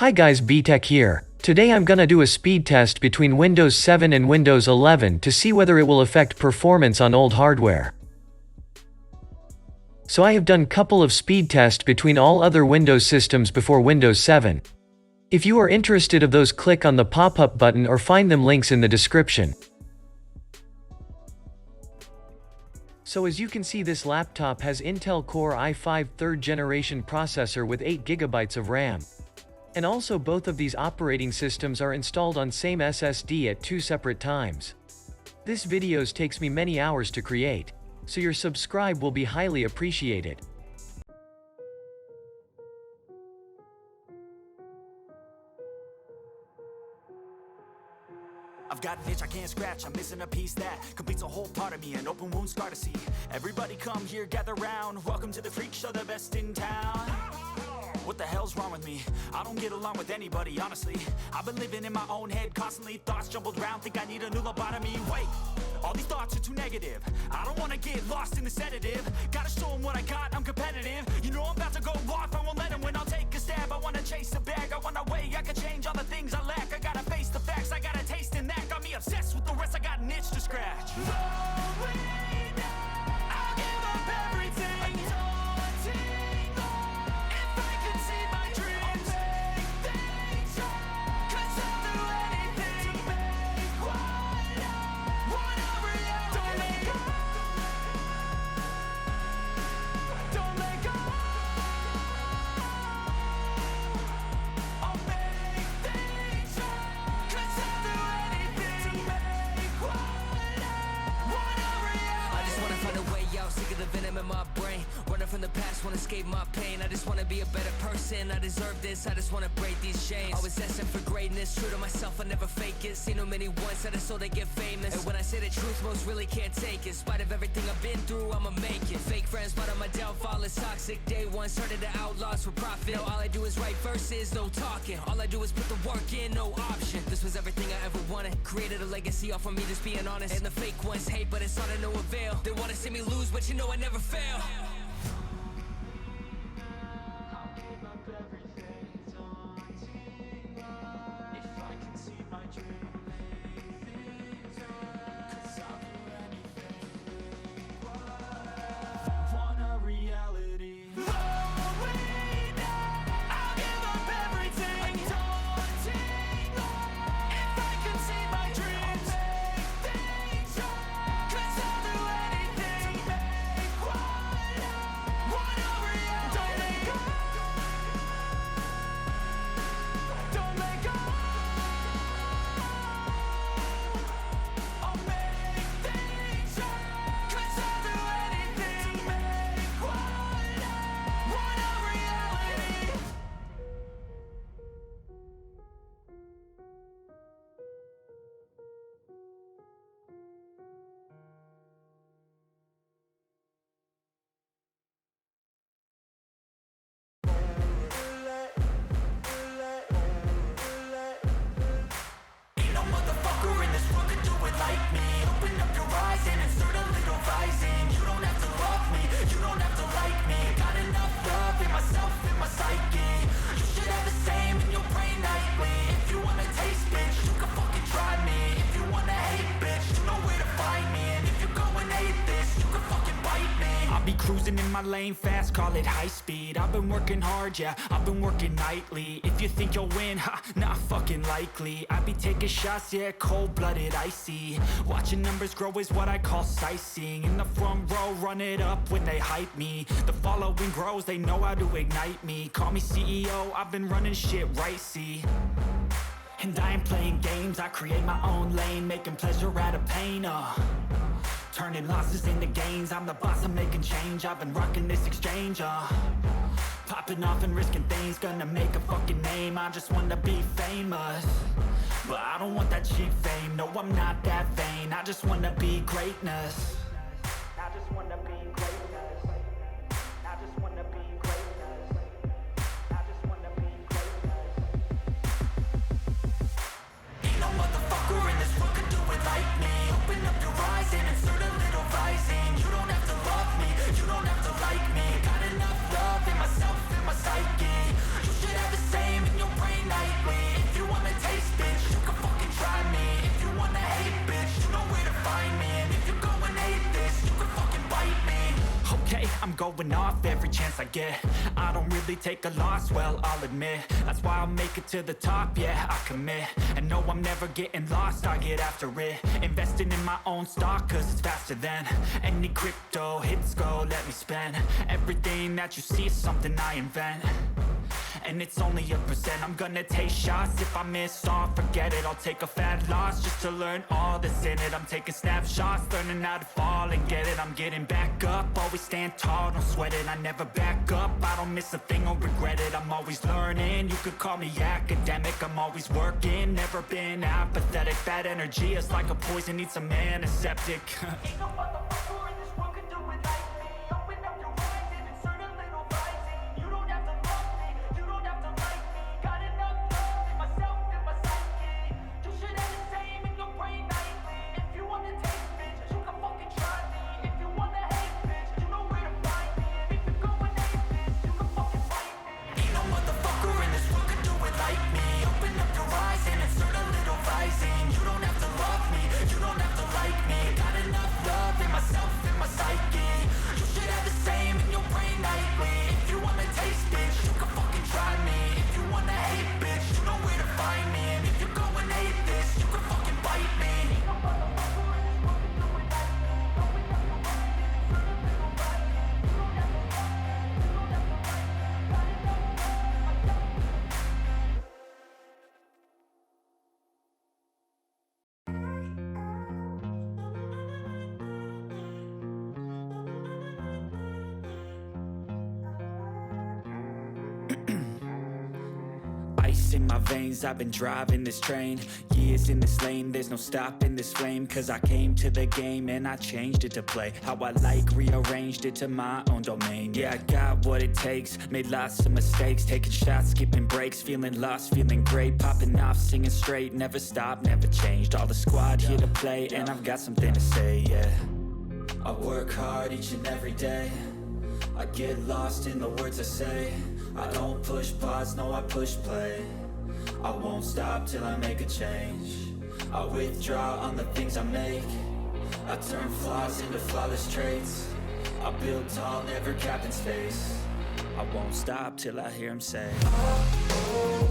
Hi guys, BTech here. Today I'm gonna do a speed test between Windows 7 and Windows 11 to see whether it will affect performance on old hardware. So I have done couple of speed tests between all other Windows systems before Windows 7. If you are interested of those, click on the pop-up button or find them links in the description. So as you can see, this laptop has Intel Core i5 3rd generation processor with 8GB of RAM. And also both of these operating systems are installed on same SSD at 2 separate times. This videos takes me many hours to create, so your subscribe will be highly appreciated. I've got an itch I can't scratch, I'm missing a piece that completes a whole part of me, an open wound scar to see. Everybody come here, gather round, welcome to the freak show, the best in town. What the hell's wrong with me? I don't get along with anybody, honestly. I've been living in my own head constantly, thoughts jumbled around, think I need a new lobotomy. Wait, all these thoughts are too negative. I don't wanna get lost in the sedative. Gotta show them what I got, I'm competitive. You know I'm about to go off, I won't let them win, I'll take a stab. I wanna chase a bag, I wanna weigh, I can change all the things I lack. I gotta face the facts, I got a taste in that. Got me obsessed with the rest, I got an itch to scratch. I'll give up everything. From the past, wanna escape my pain. I just wanna be a better person. I deserve this, I just wanna break these chains. Always destined for greatness, true to myself, I never fake it. Seen no many once that I so they get famous. And when I say the truth, most really can't take it. In spite of everything I've been through, I'ma make it. Fake friends, but on my downfall is toxic. Day one, started to outlaws for profit. Now all I do is write verses, no talking. All I do is put the work in, no option. This was everything I ever wanted. Created a legacy off of me, just being honest. And the fake ones hate, but it's all to no avail. They wanna see me lose, but you know I never fail. Cruising in my lane fast, call it high speed. I've been working hard, yeah, I've been working nightly. If you think you'll win, ha, not fucking likely. I be taking shots, yeah, cold-blooded, icy. Watching numbers grow is what I call sightseeing. In the front row, run it up when they hype me. The following grows, they know how to ignite me. Call me CEO, I've been running shit right, see. And I ain't playing games, I create my own lane, making pleasure out of pain, turning losses into gains. I'm the boss, I'm making change. I've been rocking this exchange, popping off and risking things. Gonna make a fucking name, I just wanna be famous. But I don't want that cheap fame, no I'm not that vain. I just wanna be greatness. I just wanna be greatness. I just wanna be greatness. I just wanna be greatness. Ain't no motherfucker in this world could do it like me. Open up your eyes and insert a little rising. You don't have to love me, you don't have to like me. Got enough love in myself, in my psyche. You should have the same in your brain. I'm going off every chance I get. I don't really take a loss, well, I'll admit. That's why I'll make it to the top, yeah, I commit. And no, I'm never getting lost, I get after it. Investing in my own stock, cause it's faster than any crypto hits go, let me spend. Everything that you see is something I invent, and it's only a percent. I'm gonna take shots, if I miss all, forget it. I'll take a fat loss just to learn all that's in it. I'm taking snapshots, learning how to fall and get it. I'm getting back up, always stand tall, don't sweat it. I never back up, I don't miss a thing or regret it. I'm always learning, you could call me academic. I'm always working, never been apathetic. Bad energy is like a poison, need some antiseptic. Ain't no motherfucker in this world can do it like me. Open up your eyes and insert a little rising. You don't have to love me, you don't have to like me. Got enough love in myself and my psyche. You should have the same in your brain nightly. If you wanna taste, bitch, you can fucking try me. If you wanna hate, bitch, you know where to find me. And if you're going hate, bitch, you can fucking fight me. Ain't no motherfucker in this world can do it like me. Open up your eyes and insert a little rising. You don't have to love me, you don't have to like me. Got enough love in myself and my psyche. You should have the same in your brain nightly. If you wanna taste, bitch, you can fucking try me. If you wanna hate, bitch, you know where to find me. And if you're going hate this, you can fucking bite me. Ain't no motherfucker in this world can do it like me. Open up your eyes and insert a little rising. You don't have to love me, you don't have to like me. Got enough love in myself. Ice in my veins, I've been driving this train. Years in this lane, there's no stopping this flame. Cause I came to the game and I changed it to play how I like, rearranged it to my own domain. Yeah, I got what it takes, made lots of mistakes. Taking shots, skipping breaks, feeling lost, feeling great. Popping off, singing straight, never stopped, never changed. All the squad here to play and I've got something to say, yeah. I work hard each and every day. I get lost in the words I say. I don't push pause, no, I push play. I won't stop till I make a change. I withdraw on the things I make. I turn flaws into flawless traits. I build tall, never capped in space. I won't stop till I hear him say, oh, oh.